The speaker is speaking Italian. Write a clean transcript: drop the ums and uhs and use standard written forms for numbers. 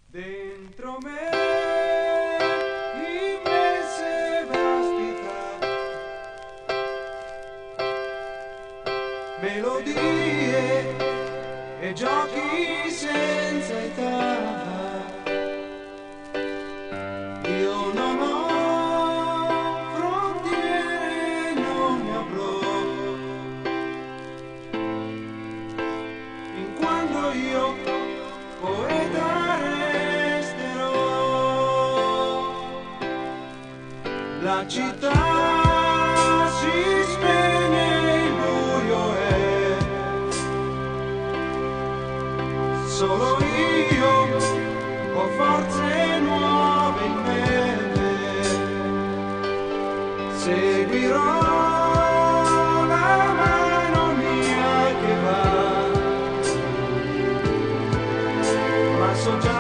Dentro me immense vastità, melodie e giochi senza età. Io non ho frontiere, non ne avrò, in quando io poeta resterò. La città si spegne, il buio è, solo io ho forze nuove in me. Seguirò la mano mia che va, ma so già